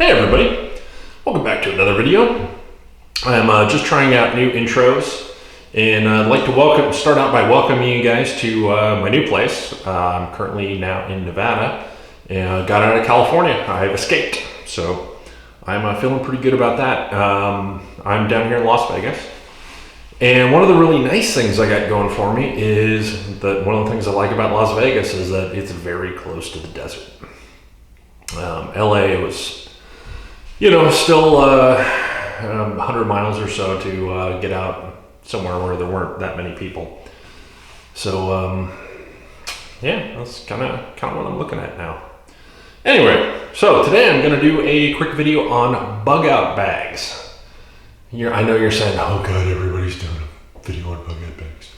Hey everybody, welcome back to another video. I'm just trying out new intros, and I'd like to start out by welcoming you guys to my new place. I'm currently now in Nevada, and got out of California. I've escaped, so I'm feeling pretty good about that. I'm down here in Las Vegas, and one of the really nice things I got going for me is that one of the things I like about Las Vegas is that it's very close to the desert. LA was, still 100 miles or so to get out somewhere where there weren't that many people. So, yeah, that's kind of what I'm looking at now. Anyway, so today I'm going to do a quick video on bug out bags. I know you're saying, oh God, everybody's doing a video on bug out bags.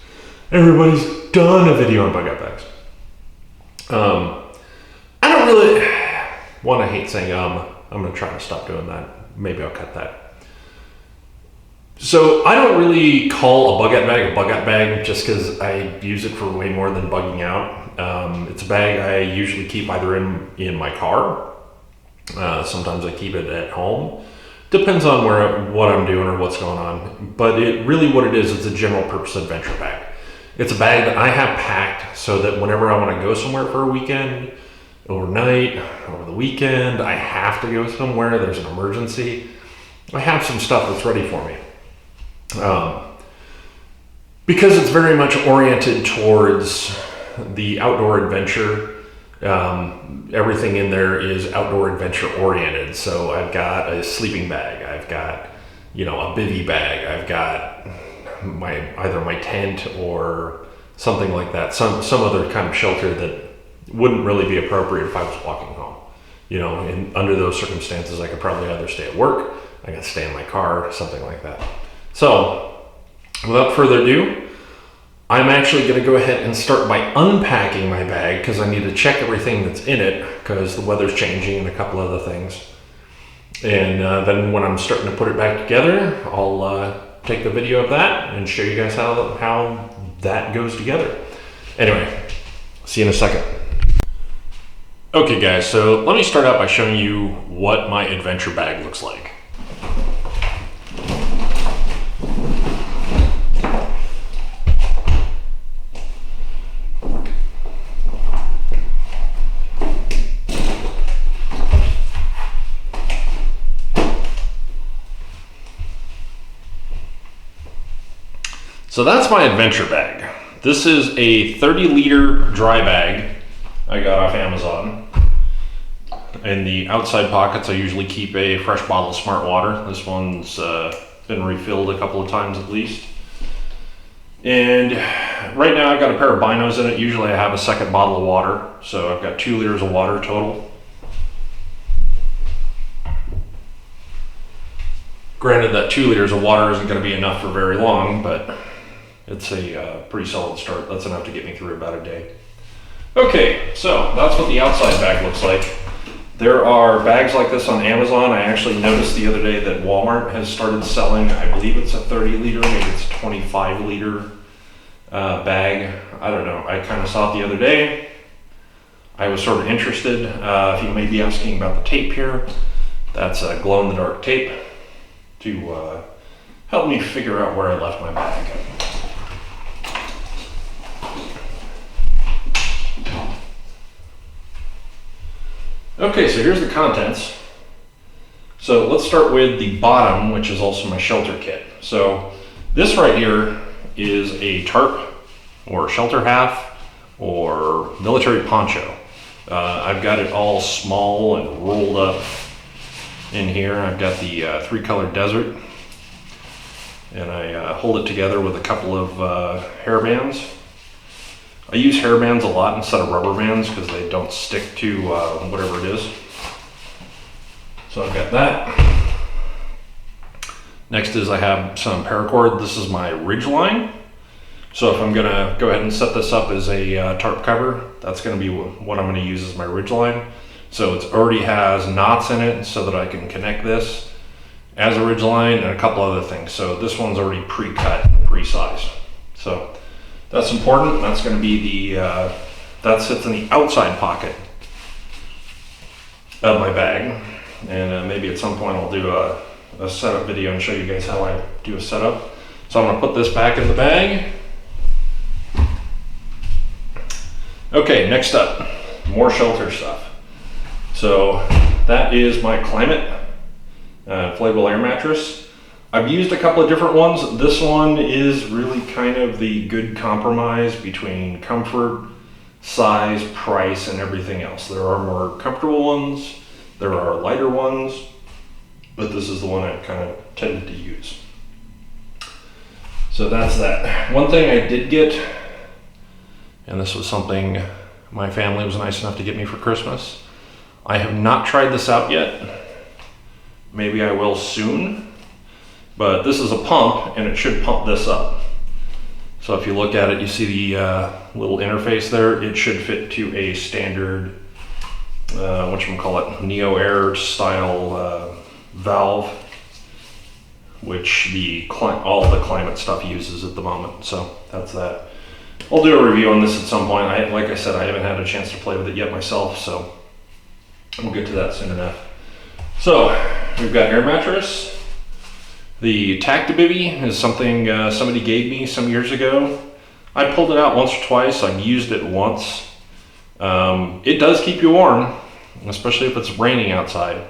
Everybody's done a video on bug out bags. I don't really, I hate saying I'm going to try to stop doing that. Maybe I'll cut that. So I don't really call a bug out bag just because I use it for way more than bugging out. It's a bag I usually keep either in my car. Sometimes I keep it at home. Depends on what I'm doing or what's going on. But what it is, it's a general purpose adventure bag. It's a bag that I have packed so that whenever I want to go somewhere for a weekend, overnight, over the weekend, I have to go somewhere, there's an emergency, I have some stuff that's ready for me. Because it's very much oriented towards the outdoor adventure, everything in there is outdoor adventure oriented. So I've got a sleeping bag, I've got, a bivy bag, I've got either my tent or something like that, some other kind of shelter that wouldn't really be appropriate if I was walking home. Under those circumstances, I could probably either stay at work, I could stay in my car, something like that. So, without further ado, I'm actually going to go ahead and start by unpacking my bag because I need to check everything that's in it because the weather's changing and a couple other things. And then when I'm starting to put it back together, I'll take the video of that and show you guys how that goes together. Anyway, see you in a second. Okay guys, so let me start out by showing you what my adventure bag looks like. So that's my adventure bag. This is a 30-liter dry bag I got off Amazon. In the outside pockets, I usually keep a fresh bottle of Smart Water. This one's been refilled a couple of times at least. And right now I've got a pair of binos in it. Usually I have a second bottle of water. So I've got 2 liters of water total. Granted that 2 liters of water isn't going to be enough for very long, but it's a pretty solid start. That's enough to get me through about a day. Okay, so that's what the outside bag looks like. There are bags like this on Amazon. I actually noticed the other day that Walmart has started selling, I believe it's a 30 liter, maybe it's a 25 liter bag. I don't know. I kind of saw it the other day. I was sort of interested. If you may be asking about the tape here, that's a glow-in-the-dark tape to help me figure out where I left my bag. Okay, so here's the contents. So let's start with the bottom, which is also my shelter kit. So this right here is a tarp or shelter half or military poncho. I've got it all small and rolled up in here. I've got the 3-color desert, and I hold it together with a couple of hair bands. I use hair bands a lot instead of rubber bands because they don't stick to whatever it is. So I've got that. Next is I have some paracord. This is my Ridgeline. So if I'm going to go ahead and set this up as a tarp cover, that's going to be what I'm going to use as my Ridgeline. So it already has knots in it so that I can connect this as a Ridgeline and a couple other things. So this one's already pre-cut, pre-sized. So that's important. That's going to be that sits in the outside pocket of my bag. and maybe at some point I'll do a setup video and show you guys how I do a setup. So I'm gonna put this back in the bag. Okay, next up, more shelter stuff. So that is my Climate inflatable air mattress. I've used a couple of different ones. This one is really kind of the good compromise between comfort, size, price, and everything else. There are more comfortable ones, there are lighter ones, but this is the one I've kind of tended to use. So that's that. One thing I did get, and this was something my family was nice enough to get me for Christmas. I have not tried this out yet. Maybe I will soon, but this is a pump and it should pump this up. So if you look at it, you see the little interface there. It should fit to a standard, whatchamacallit, Neo Air style valve, which all the Climate stuff uses at the moment. So that's that. I'll do a review on this at some point. Like I said, I haven't had a chance to play with it yet myself, so we'll get to that soon enough. So we've got air mattress. The Tactibivy is something somebody gave me some years ago. I pulled it out once or twice. I've used it once. It does keep you warm, especially if it's raining outside,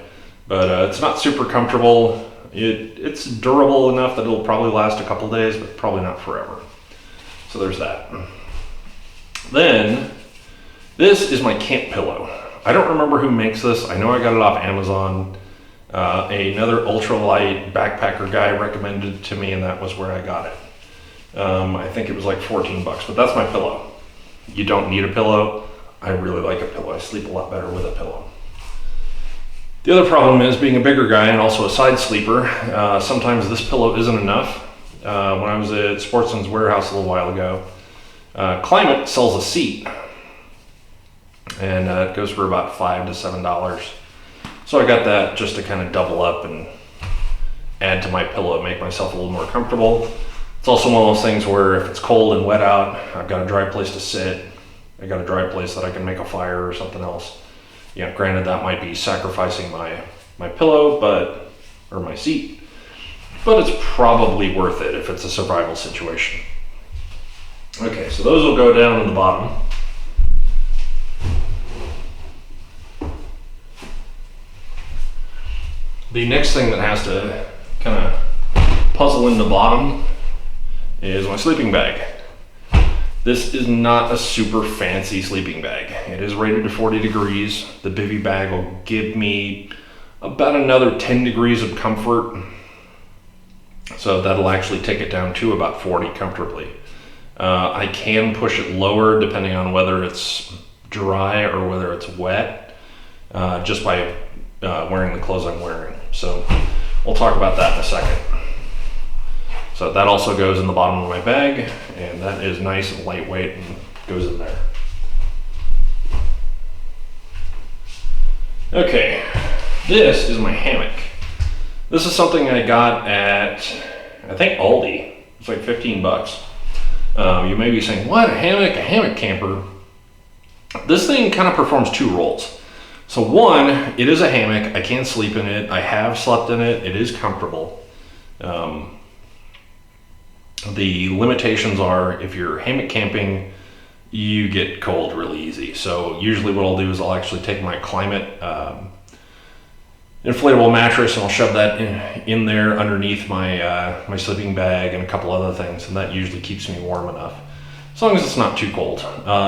but it's not super comfortable. It's durable enough that it'll probably last a couple days, but probably not forever. So there's that. Then this is my camp pillow. I don't remember who makes this. I know I got it off Amazon. Another ultralight backpacker guy recommended it to me, and that was where I got it. I think it was like 14 bucks, but that's my pillow. You don't need a pillow. I really like a pillow. I sleep a lot better with a pillow. The other problem is being a bigger guy and also a side sleeper. Sometimes this pillow isn't enough. When I was at Sportsman's Warehouse a little while ago, Climate sells a seat, and it goes for about $5 to $7. So I got that just to kind of double up and add to my pillow, make myself a little more comfortable. It's also one of those things where if it's cold and wet out, I've got a dry place to sit. I got a dry place that I can make a fire or something else. Yeah, granted that might be sacrificing my pillow, or my seat, but it's probably worth it if it's a survival situation. Okay, so those will go down in the bottom. The next thing that has to kind of puzzle in the bottom is my sleeping bag. This is not a super fancy sleeping bag. It is rated to 40 degrees. The Bivy bag will give me about another 10 degrees of comfort. So that'll actually take it down to about 40 comfortably. I can push it lower depending on whether it's dry or whether it's wet, just by wearing the clothes I'm wearing. So we'll talk about that in a second. So that also goes in the bottom of my bag, and that is nice and lightweight and goes in there. Okay, this is my hammock. This is something I got at, I think, Aldi. It's like 15 bucks. You may be saying, what, a hammock camper? This thing kind of performs two roles. So one, it is a hammock. I can sleep in it. I have slept in it. It is comfortable. The limitations are if you're hammock camping, you get cold really easy. So usually what I'll do is I'll actually take my Climate inflatable mattress and I'll shove that in there underneath my sleeping bag and a couple other things, and that usually keeps me warm enough, as long as it's not too cold.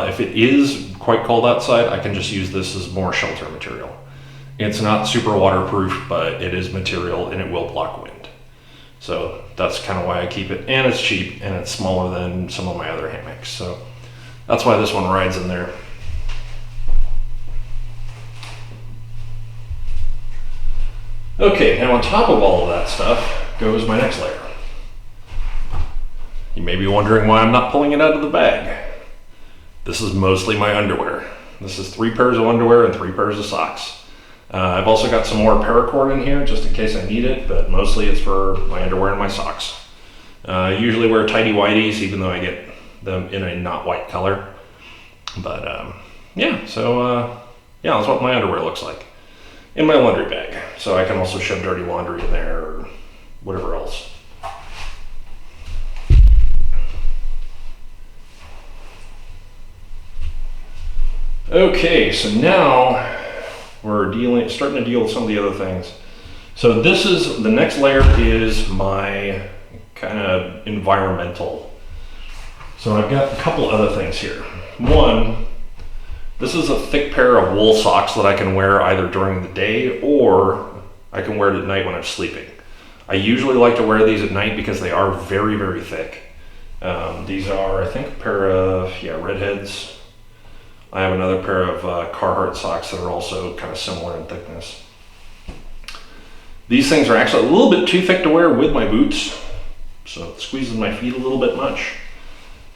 If it is quite cold outside, I can just use this as more shelter material. It's not super waterproof, but it is material and it will block wind. So that's kind of why I keep it, and it's cheap and it's smaller than some of my other hammocks. So that's why this one rides in there. Okay, now on top of all of that stuff goes my next layer. You may be wondering why I'm not pulling it out of the bag. This is mostly my underwear. This is 3 pairs of underwear and 3 pairs of socks. I've also got some more paracord in here just in case I need it, but mostly it's for my underwear and my socks. I usually wear tighty whities, even though I get them in a not white color. But yeah, so yeah, that's what my underwear looks like. in my laundry bag. So I can also shove dirty laundry in there or whatever else. Okay, so now we're starting to deal with some of the other things. So this is, the next layer is my kind of environmental. So I've got a couple other things here. One, this is a thick pair of wool socks that I can wear either during the day or I can wear it at night when I'm sleeping. I usually like to wear these at night because they are very, very thick. These are, I think, a pair of, Redheads. I have another pair of Carhartt socks that are also kind of similar in thickness. These things are actually a little bit too thick to wear with my boots, so it squeezes my feet a little bit much,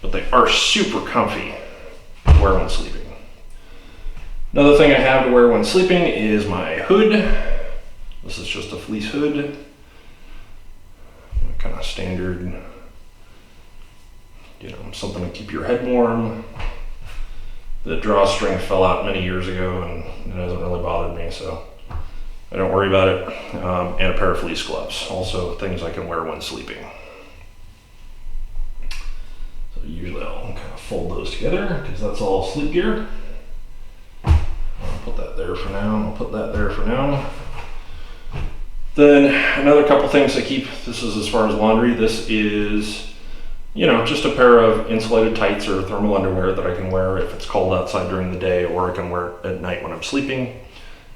but they are super comfy to wear when sleeping. Another thing I have to wear when sleeping is my hood. This is just a fleece hood, kind of standard, something to keep your head warm. The drawstring fell out many years ago and it hasn't really bothered me, so I don't worry about it. And a pair of fleece gloves, also things I can wear when sleeping. So usually I'll kind of fold those together because that's all sleep gear. I'll put that there for now, I'll put that there for now. Then another couple things I keep, this is as far as laundry, this is just a pair of insulated tights or thermal underwear that I can wear if it's cold outside during the day, or I can wear it at night when I'm sleeping.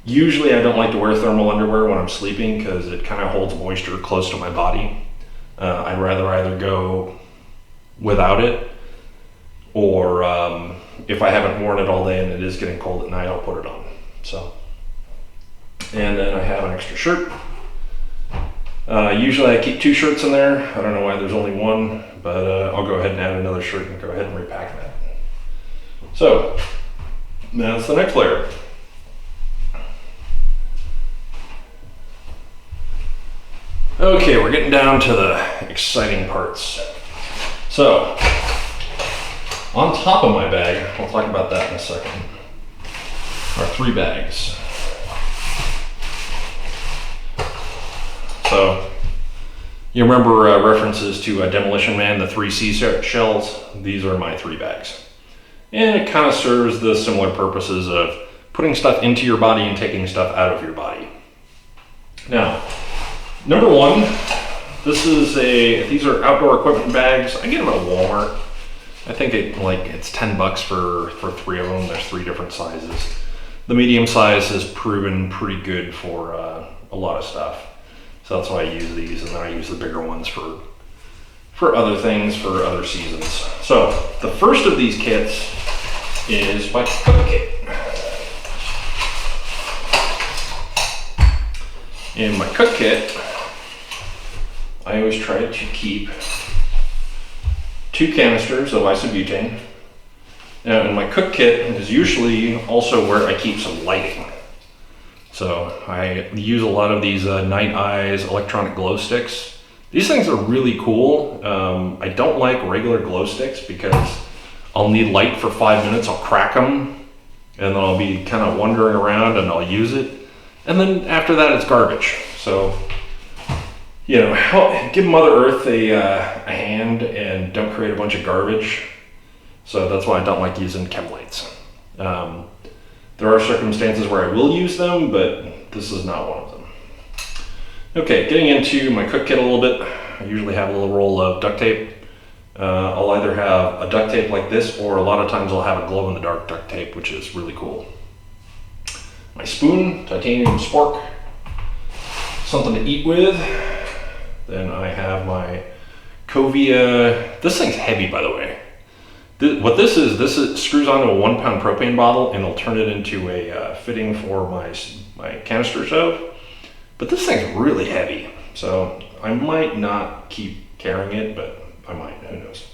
Usually I don't like to wear thermal underwear when I'm sleeping because it kind of holds moisture close to my body. I'd rather either go without it, or if I haven't worn it all day and it is getting cold at night, I'll put it on. So, and then I have an extra shirt. Usually I keep 2 shirts in there. I don't know why there's only one, but I'll go ahead and add another shirt and go ahead and repack that. So that's the next layer. Okay, we're getting down to the exciting parts. So on top of my bag, we'll talk about that in a second, are 3 bags. So you remember references to Demolition Man, the 3 seashells? These are my 3 bags. And it kind of serves the similar purposes of putting stuff into your body and taking stuff out of your body. Now, number 1, these are outdoor equipment bags. I get them at Walmart. I think it's $10 for 3 of them. There's 3 different sizes. The medium size has proven pretty good for a lot of stuff. So that's why I use these, and then I use the bigger ones for other things, for other seasons. So the first of these kits is my cook kit. In my cook kit, I always try to keep 2 canisters of isobutane. Now in my cook kit is usually also where I keep some lighting. So I use a lot of these Night Eyes electronic glow sticks. These things are really cool. I don't like regular glow sticks because I'll need light for 5 minutes, I'll crack them, and then I'll be kind of wandering around and I'll use it. And then after that it's garbage. So, give Mother Earth a hand and don't create a bunch of garbage. So that's why I don't like using chem lights. There are circumstances where I will use them, but this is not one of them. Okay, getting into my cook kit a little bit, I usually have a little roll of duct tape. I'll either have a duct tape like this, or a lot of times I'll have a glow-in-the-dark duct tape, which is really cool. My spoon, titanium spork, something to eat with. Then I have my Covia. This thing's heavy, by the way. What this is screws onto a 1 pound propane bottle and it'll turn it into a fitting for my canister stove. But this thing's really heavy, so I might not keep carrying it, but I might, who knows.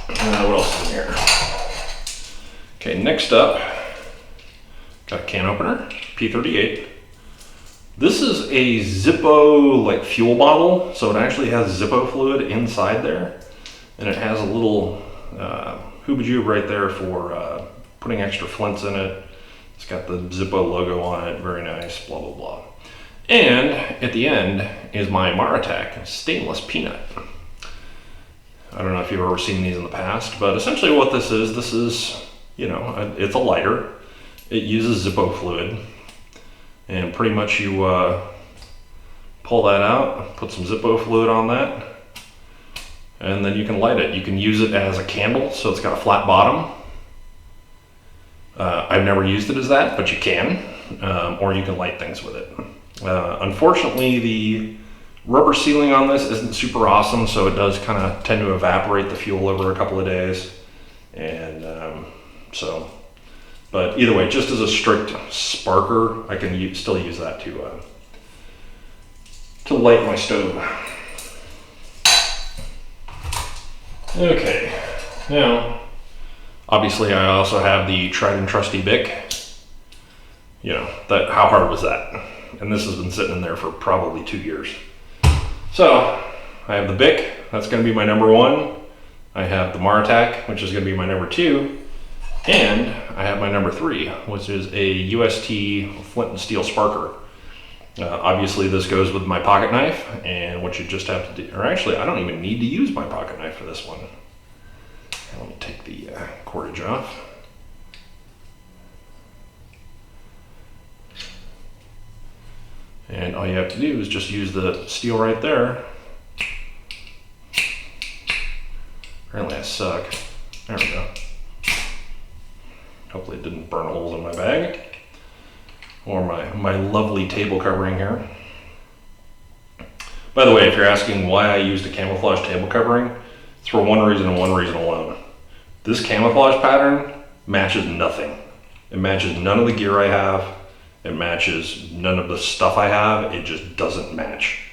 What else is in here? Okay, next up, got a can opener, P38. This is a Zippo fuel bottle, so it actually has Zippo fluid inside there. And it has a little hoobajube right there for putting extra flints in it. It's got the Zippo logo on it, very nice, blah, blah, blah. And at the end is my Maratac stainless peanut. I don't know if you've ever seen these in the past, but essentially what this is, you know, it's a lighter. It uses Zippo fluid, and pretty much you pull that out, put some Zippo fluid on that, and then you can light it. You can use it as a candle, so it's got a flat bottom. I've never used it as that, but you can, or you can light things with it. Unfortunately, the rubber sealing on this isn't super awesome, so it does kind of tend to evaporate the fuel over a couple of days. And but either way, just as a strict sparker, I can still use that to light my stove. Okay, now, obviously I also have the tried and trusty Bic. You know, how hard was that? And this has been sitting in there for probably 2 years. So, I have the Bic, that's gonna be my number 1. I have the Maratac, which is gonna be my number 2. And I have my number 3, which is a UST flint and steel sparker. Obviously this goes with my pocket knife, and what you just have to do, or actually I don't even need to use my pocket knife for this one. Let me take the cordage off. And all you have to do is just use the steel right there. Apparently I suck. There we go. Hopefully it didn't burn holes in my bag. Or my lovely table covering here. By the way, if you're asking why I used a camouflage table covering, it's for one reason and one reason alone. This camouflage pattern matches nothing. It matches none of the gear I have. It matches none of the stuff I have. It just doesn't match.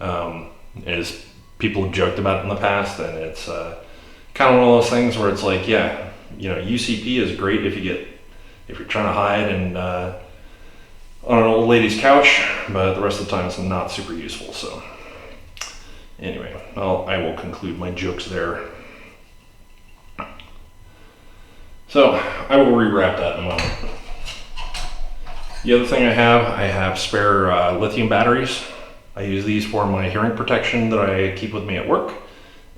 As people have joked about it in the past, and it's kind of one of those things where it's like, yeah, you know, UCP is great if you're trying to hide and on an old lady's couch, but the rest of the time it's not super useful. So anyway, I will conclude my jokes there. So I will rewrap that in a moment. The other thing I have spare lithium batteries. I use these for my hearing protection that I keep with me at work,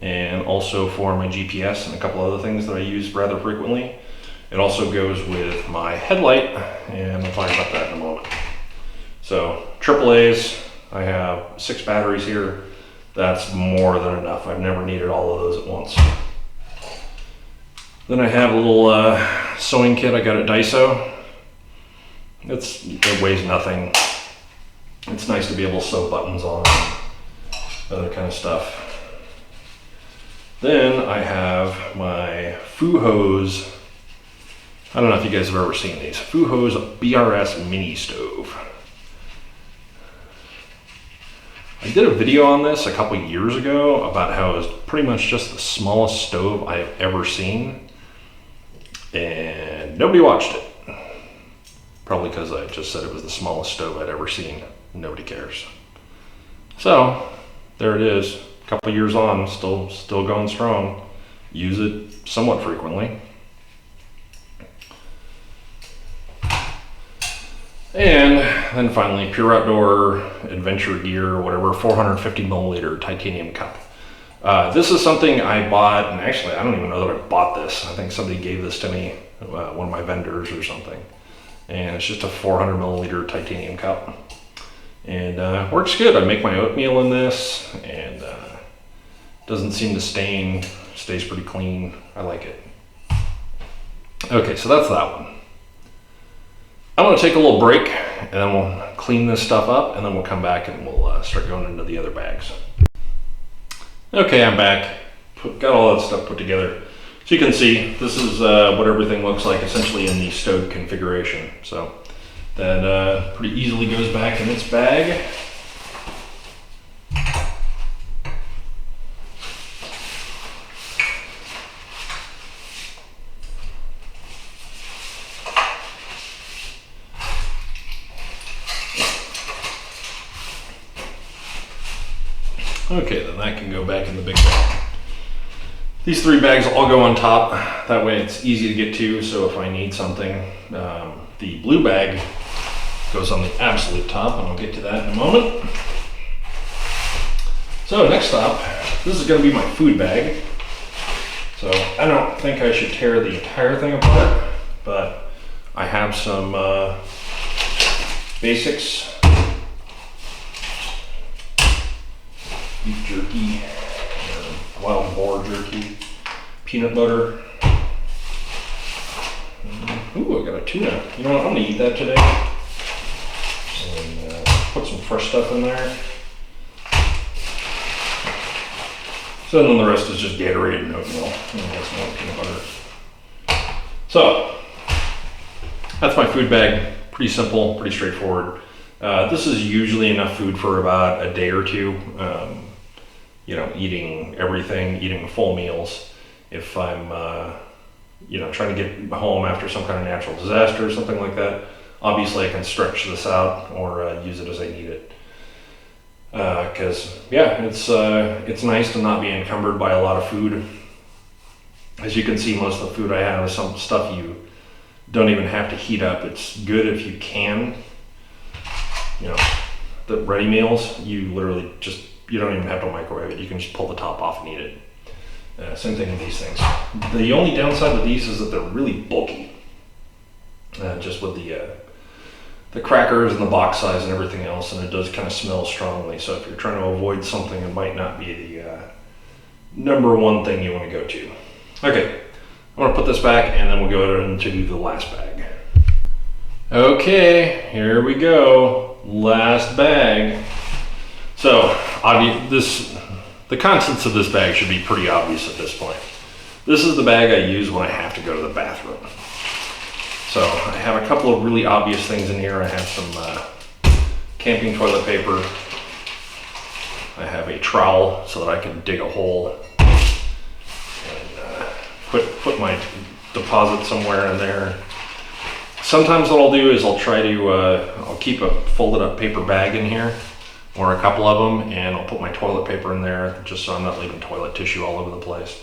and also for my GPS and a couple other things that I use rather frequently. It also goes with my headlight, and I'll talk about that in a moment. So AAA's, I have 6 batteries here. That's more than enough. I've never needed all of those at once. Then I have a little sewing kit I got at Daiso. It weighs nothing. It's nice to be able to sew buttons on and other kind of stuff. Then I have my Fuhose. I don't know if you guys have ever seen these. Fuhose BRS mini stove. I did a video on this a couple years ago about how it was pretty much just the smallest stove I have ever seen, and nobody watched it. Probably because I just said it was the smallest stove I'd ever seen. Nobody cares. So there it is. A couple years on, still going strong. Use it somewhat frequently. And then finally, Pure Outdoor Adventure Gear, or whatever, 450 milliliter titanium cup. This is something I bought, and actually I don't even know that I bought this. I think somebody gave this to me, one of my vendors or something. And it's just a 400 milliliter titanium cup. And works good. I make my oatmeal in this, and doesn't seem to stain, stays pretty clean. I like it. Okay, so that's that one. I'm gonna take a little break, and then we'll clean this stuff up, and then we'll come back and we'll start going into the other bags. Okay, I'm back. Got all that stuff put together. So you can see, this is what everything looks like essentially in the stove configuration. So that pretty easily goes back in its bag. Okay, then that can go back in the big bag. These 3 bags all go on top. That way it's easy to get to, so if I need something, the blue bag goes on the absolute top, and I'll get to that in a moment. So next up, this is going to be my food bag. So I don't think I should tear the entire thing apart, but I have some basics. Beef jerky, wild boar jerky, peanut butter. Ooh, I got a tuna. You know what, I'm gonna eat that today. And put some fresh stuff in there. So then the rest is just Gatorade and oatmeal. And that's more peanut butter. So, that's my food bag. Pretty simple, pretty straightforward. This is usually enough food for about a day or two. You know, eating everything, eating full meals. If I'm, you know, trying to get home after some kind of natural disaster or something like that, obviously I can stretch this out or use it as I need it. Because yeah, it's nice to not be encumbered by a lot of food. As you can see, most of the food I have is some stuff you don't even have to heat up. It's good if you can. You know, the ready meals, you literally just, you don't even have to microwave it. You can just pull the top off and eat it. Same thing with these things. The only downside with these is that they're really bulky. Just with the crackers and the box size and everything else, and it does kind of smell strongly. So if you're trying to avoid something, it might not be the number one thing you want to go to. Okay, I'm gonna put this back and then we'll go into the last bag. Okay, here we go. Last bag. So the contents of this bag should be pretty obvious at this point. This is the bag I use when I have to go to the bathroom. So I have a couple of really obvious things in here. I have some camping toilet paper. I have a trowel so that I can dig a hole and put my deposit somewhere in there. Sometimes what I'll do is I'll try to, I'll keep a folded up paper bag in here, or a couple of them, and I'll put my toilet paper in there just so I'm not leaving toilet tissue all over the place.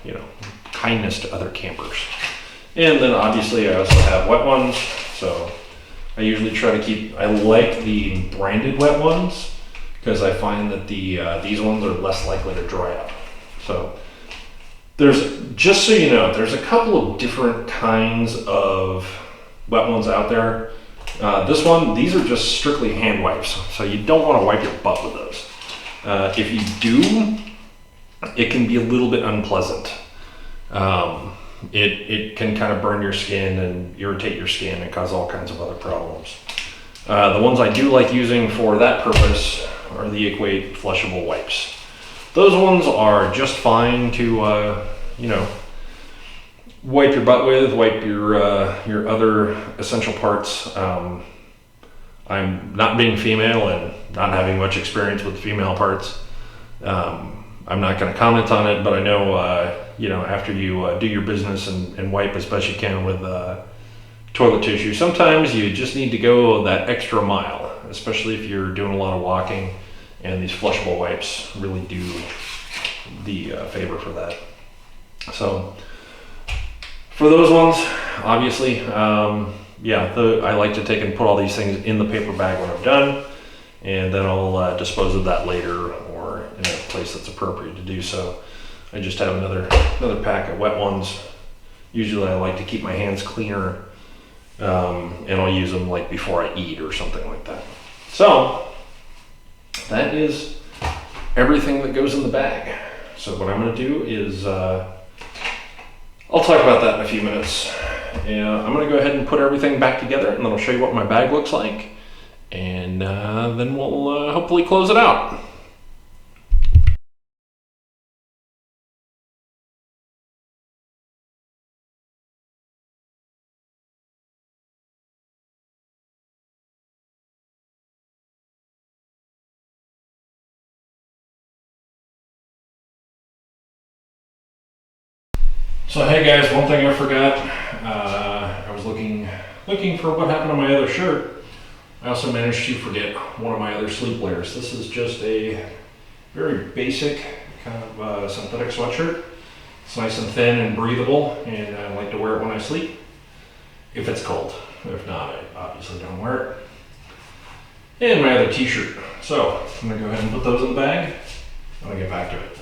You know, kindness to other campers. And then obviously I also have wet ones, so I usually try to keep, I like the branded wet ones because I find that these ones are less likely to dry up. So there's, just so you know, there's a couple of different kinds of wet ones out there. These are just strictly hand wipes, so you don't want to wipe your butt with those. If you do, it can be a little bit unpleasant. It can kind of burn your skin and irritate your skin and cause all kinds of other problems. The ones I do like using for that purpose are the Equate flushable wipes. Those ones are just fine to, you know, wipe your butt with, wipe your other essential parts. I'm not being female and not having much experience with female parts. I'm not going to comment on it, but I know, you know, after you do your business and wipe as best you can with toilet tissue, sometimes you just need to go that extra mile, especially if you're doing a lot of walking, and these flushable wipes really do the favor for that. So for those ones, obviously, yeah, I like to take and put all these things in the paper bag when I'm done, and then I'll dispose of that later or in a place that's appropriate to do so. I just have another pack of wet ones. Usually I like to keep my hands cleaner, and I'll use them like before I eat or something like that. So that is everything that goes in the bag. So what I'm going to do is I'll talk about that in a few minutes. I'm going to go ahead and put everything back together, and then I'll show you what my bag looks like, and then we'll hopefully close it out. So hey guys, one thing I forgot, I was looking for what happened to my other shirt. I also managed to forget one of my other sleep layers. This is just a very basic kind of synthetic sweatshirt. It's nice and thin and breathable, and I like to wear it when I sleep. if it's cold. If not, I obviously don't wear it. And my other t-shirt. So I'm gonna go ahead and put those in the bag. I'm gonna get back to it.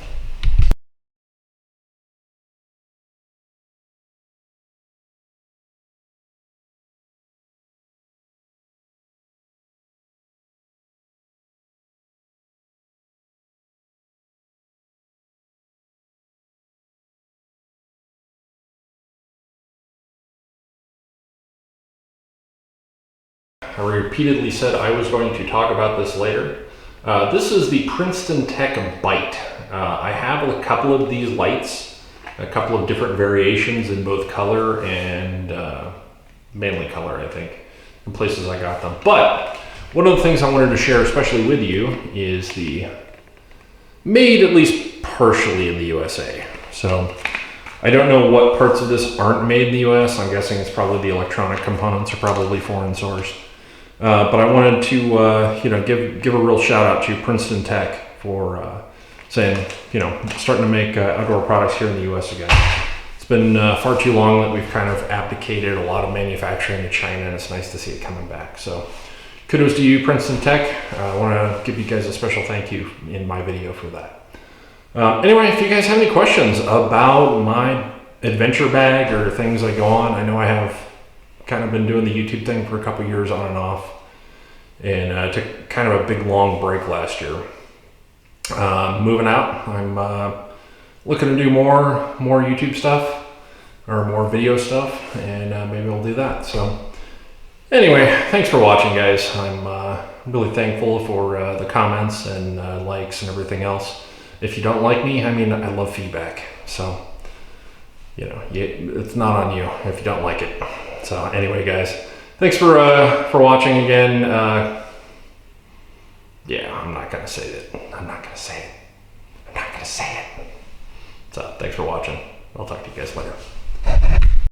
I repeatedly said I was going to talk about this later. This is the Princeton Tech Bite. I have a couple of these lights, a couple of different variations in both color and mainly color, I think, in places I got them. But one of the things I wanted to share, especially with you, is the made at least partially in the USA. So I don't know what parts of this aren't made in the US. I'm guessing it's probably the electronic components are probably foreign sourced. But I wanted to, give a real shout out to Princeton Tech for saying, starting to make outdoor products here in the U.S. again. It's been far too long that we've kind of abdicated a lot of manufacturing to China, and it's nice to see it coming back. So kudos to you, Princeton Tech. I want to give you guys a special thank you in my video for that. Anyway, if you guys have any questions about my adventure bag or things I go on, I know I have kind of been doing the YouTube thing for a couple years on and off, and took kind of a big long break last year. Moving out, I'm looking to do more YouTube stuff or more video stuff, and maybe I'll do that. So anyway, thanks for watching, guys. I'm really thankful for the comments and likes and everything else. If you don't like me, I love feedback. So it's not on you if you don't like it. So anyway, guys, thanks for watching again. I'm not gonna say it. So thanks for watching. I'll talk to you guys later.